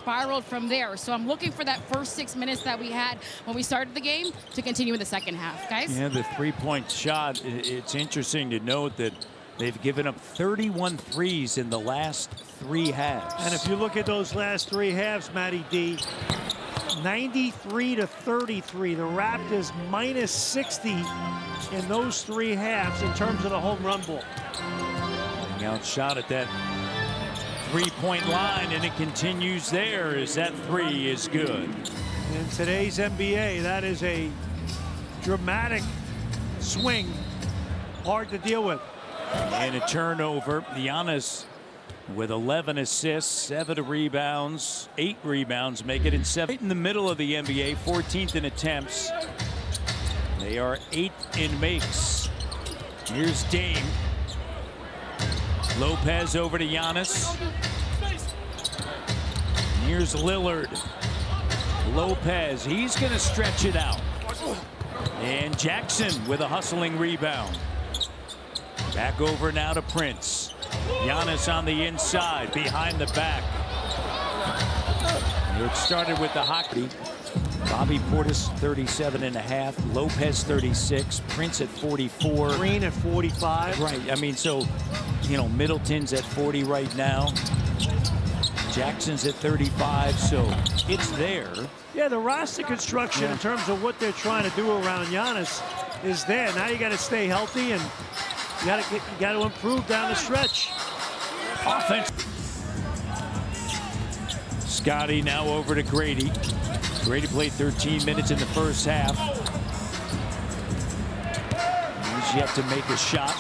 spiraled from there. So I'm looking for that first 6 minutes that we had when we started the game to continue in the second half, guys. Yeah, the three-point shot. It's interesting to note that they've given up 31 threes in the last 3 halves. And if you look at those last 3 halves, Matty D, 93 to 33. The Raptors minus 60 in those 3 halves in terms of the home run ball. Outshot at that three-point line, and it continues there as that 3 is good. In today's NBA, that is a dramatic swing, hard to deal with. And a turnover. Giannis with 11 assists, 7 rebounds, 8 rebounds, make it in 7. In the middle of the NBA, 14th in attempts. They are 8th in makes. Here's Dame. Lopez over to Giannis. Here's Lillard. Lopez, he's going to stretch it out. And Jackson with a hustling rebound. Back over now to Prince. Giannis on the inside, behind the back. It started with the hockey. Bobby Portis 37.5, Lopez 36, Prince at 44. Green at 45. Right, I mean, so, you know, Middleton's at 40 right now. Jackson's at 35, so it's there. Yeah, the roster construction in terms of what they're trying to do around Giannis is there. Now you got to stay healthy and you got to improve down the stretch. Offense. Scotty now over to Grady. Grady played 13 minutes in the first half. He's yet to make a shot.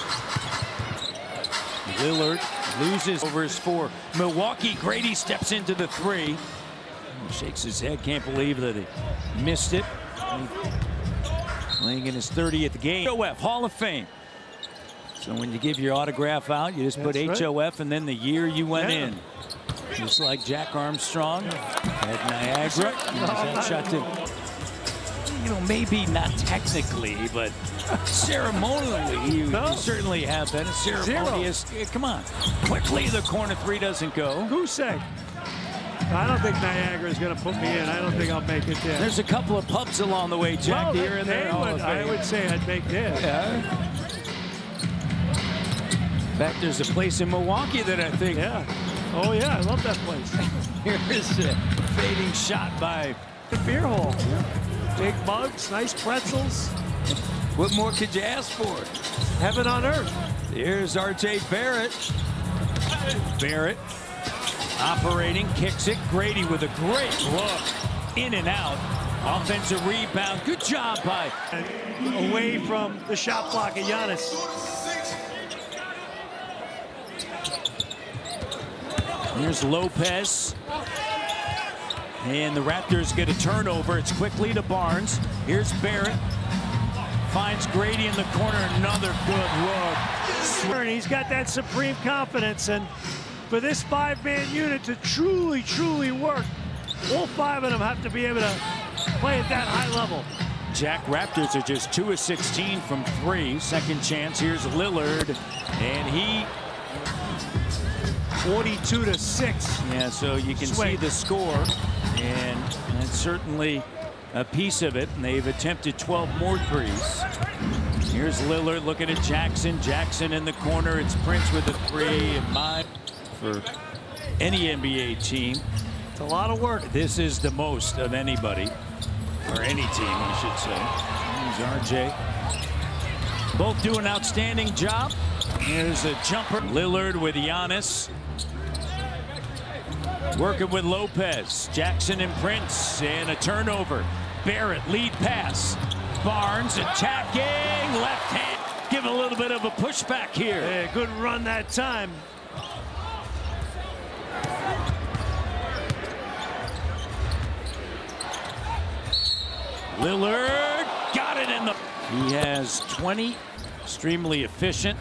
Lillard loses over his 4. Milwaukee, Grady steps into the 3. Shakes his head, can't believe that he missed it. Playing in his 30th game. HOF, Hall of Fame. So when you give your autograph out, you just put HOF and then the year you went in. Just like Jack Armstrong at Niagara. That shot to, you know, maybe not technically, but ceremonially, you certainly have been a ceremonious. Come on. Quickly, the corner 3 doesn't go. Goose egg. I don't think Niagara is going to put me in. I don't think I'll make it there. There's a couple of pubs along the way, Jack, here and there. I would say I'd make this. Yeah. In fact, there's a place in Milwaukee that I think. Yeah. Oh, yeah, I love that place. Here's a fading shot by the beer hall. Yeah. Big mugs, nice pretzels. What more could you ask for? Heaven on earth. Here's R.J. Barrett. Barrett operating, kicks it. Grady with a great look. In and out. Offensive rebound. Good job by. Away from the shot block of Giannis. Here's Lopez. And the Raptors get a turnover. It's quickly to Barnes. Here's Barrett. Finds Grady in the corner. Another good look. He's got that supreme confidence. And for this 5-man unit to truly, truly work, all 5 of them have to be able to play at that high level. Jack, Raptors are just 2 of 16 from 3. Second chance. Here's Lillard. And he 42 to 6. Yeah, so you can see the score, and that's certainly a piece of it. And they've attempted 12 more threes. Here's Lillard looking at Jackson. Jackson in the corner. It's Prince with a 3. And mine for any NBA team. It's a lot of work. This is the most of anybody, or any team, I should say. Here's RJ. Both do an outstanding job. Here's a jumper. Lillard with Giannis. Working with Lopez, Jackson and Prince, and a turnover. Barrett, lead pass. Barnes attacking, left hand. Give a little bit of a pushback here. Yeah, good run that time. Lillard got it in the. He has 20, extremely efficient.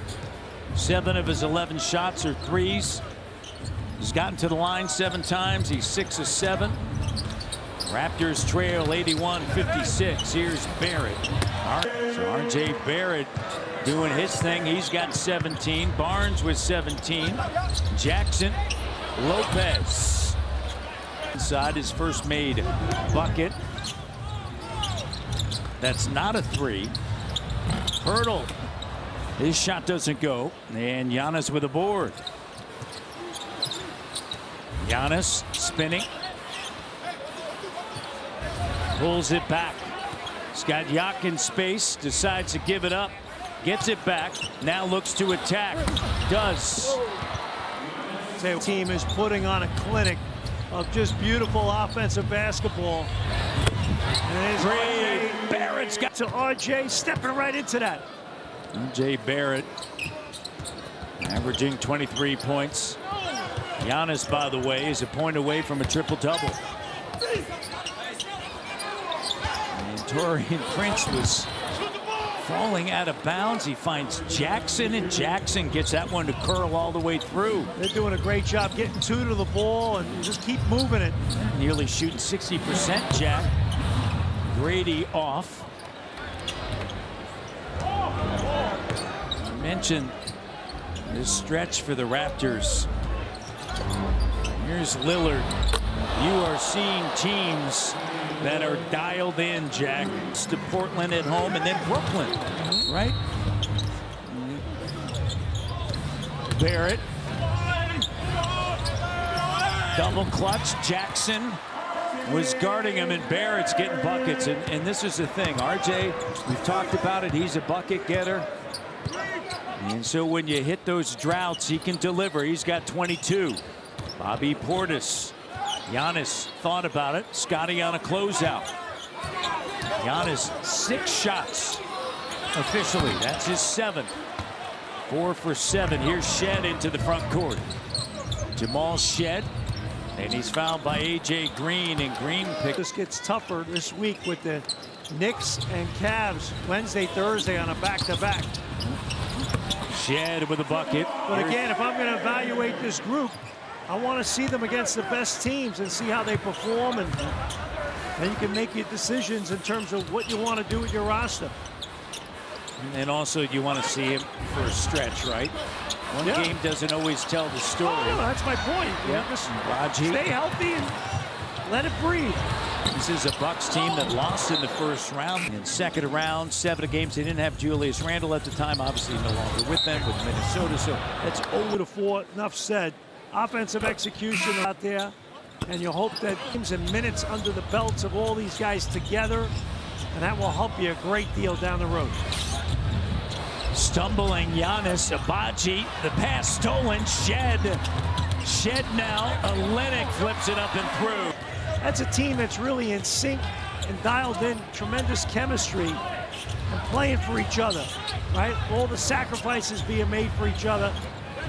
7 of his 11 shots are threes. He's gotten to the line 7 times. He's 6 of 7. Raptors trail 81-56. Here's Barrett. So R.J. Barrett doing his thing. He's got 17. Barnes with 17. Jackson, Lopez. inside, his first made bucket. That's not a three. Hurdle. His shot doesn't go. And Giannis with a board. Giannis spinning. Pulls it back. He's got Yak in space. Decides to give it up. Gets it back. Now looks to attack. Does. The team is putting on a clinic of just beautiful offensive basketball. And Barrett's got to RJ stepping right into that. RJ Barrett averaging 23 points. Giannis, by the way, is a point away from a triple-double. And Taurean Prince was falling out of bounds. He finds Jackson, and Jackson gets that one to curl all the way through. They're doing a great job getting two to the ball and just keep moving it. Nearly shooting 60%, Jack. Grady off. I mentioned this stretch for the Raptors. Here's Lillard. You are seeing teams that are dialed in, Jack. It's to Portland at home and then Brooklyn, right? Barrett. Double clutch. Jackson was guarding him, and Barrett's getting buckets. And this is the thing. RJ, we've talked about it. He's a bucket getter. And so when you hit those droughts, he can deliver. He's got 22. Bobby Portis. Giannis thought about it. Scotty on a closeout. Giannis 6 shots officially. That's his 7th. 4 for 7. Here's Shed into the front court. Jamal Shed. And he's fouled by A.J. Green, and Green picked. This gets tougher this week with the Knicks and Cavs Wednesday, Thursday on a back-to-back. Shed with a bucket. But again, if I'm going to evaluate this group, I want to see them against the best teams and see how they perform, and then you can make your decisions in terms of what you want to do with your roster. And also you want to see him for a stretch, right? One game doesn't always tell the story. Oh, that's my point. Yeah. Just Raji. stay healthy and let it breathe. This is a Bucks team that lost in the first round. In second round, 7 games, they didn't have Julius Randle at the time. Obviously no longer with them, with Minnesota. So that's 0-4. Enough said. Offensive execution out there, and you hope that games and minutes under the belts of all these guys together, and that will help you a great deal down the road. Stumbling Giannis, Abaji, the pass stolen, Shed now, Olenek flips it up and through. That's a team that's really in sync and dialed in, tremendous chemistry and playing for each other, right? All the sacrifices being made for each other,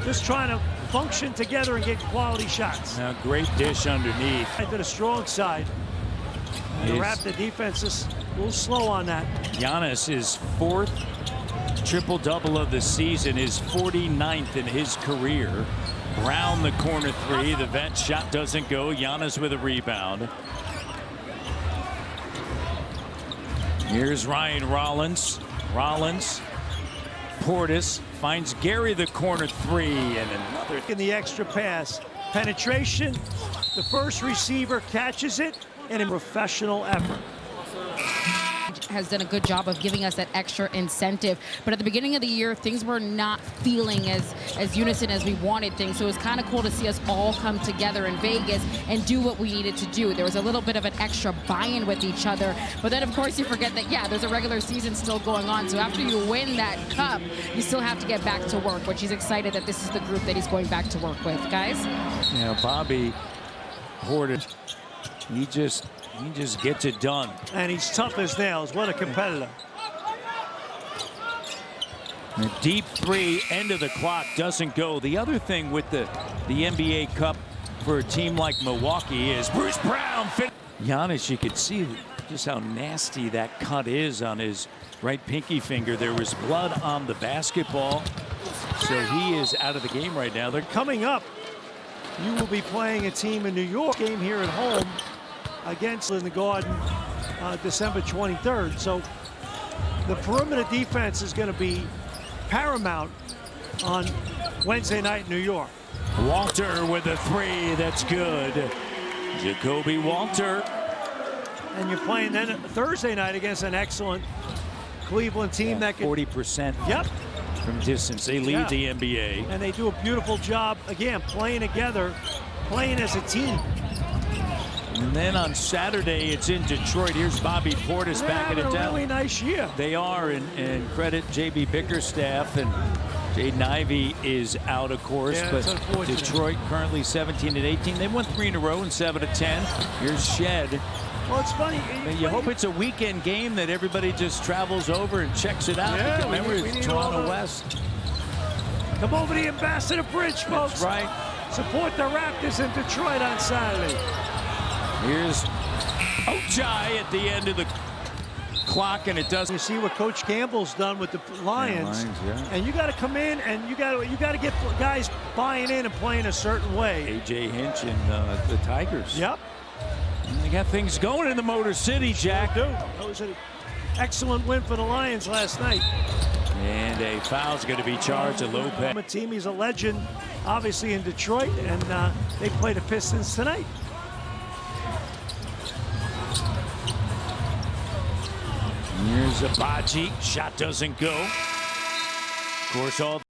just trying to function together and get quality shots. Now, great dish underneath. To the strong side. The Raptor defense is a little slow on that. Giannis is 4th triple-double of the season, his 49th in his career. Brown the corner 3. The vent shot doesn't go. Giannis with a rebound. Here's Ryan Rollins. Portis finds Gary the corner 3, and another. In the extra pass. Penetration. The first receiver catches it, and a professional effort. Has done a good job of giving us that extra incentive, but at the beginning of the year things were not feeling as unison as we wanted things, so it was kind of cool to see us all come together in Vegas and do what we needed to do. There was a little bit of an extra buy-in with each other, but then of course you forget that there's a regular season still going on, so after you win that cup you still have to get back to work, which he's excited that this is the group that he's going back to work with. Guys, Bobby Portis, he just gets it done. And he's tough as nails. What a competitor. The deep 3, end of the clock, doesn't go. The other thing with the NBA Cup for a team like Milwaukee is Bruce Brown. Giannis, you could see just how nasty that cut is on his right pinky finger. There was blood on the basketball, so he is out of the game right now. They're coming up. You will be playing a team in New York, game here at home against in the Garden December 23rd. So the perimeter defense is going to be paramount on Wednesday night in New York. Walter with a 3, that's good. Jacoby Walter. And you're playing then Thursday night against an excellent Cleveland team that can 40% Yep. from distance. They lead the NBA. And they do a beautiful job, again, playing together, playing as a team. And then on Saturday, it's in Detroit. Here's Bobby Portis back at it a down. really nice year. They are, and credit JB Bickerstaff, and Jaden Ivey is out, of course. Yeah, but it's unfortunate. Detroit currently 17-18. They won 3 in a row and 7-10. Here's Shed. Well, it's funny. You hope it's a weekend game that everybody just travels over and checks it out. Yeah, Remember, we it's need Toronto all the- West. Come over to the Ambassador Bridge, folks. That's right. Support the Raptors in Detroit on Saturday. Here's Ochai at the end of the clock, and it doesn't. You see what Coach Campbell's done with the Lions, yeah. and you got to come in and you got to get guys buying in and playing a certain way. A.J. Hinch and the Tigers. Yep. And they got things going in the Motor City, Jack. They do. That was an excellent win for the Lions last night. And a foul's going to be charged at Lopez. A team, he's a legend, obviously in Detroit, and they play the Pistons tonight. Here's Abaji. Shot doesn't go. Of course, all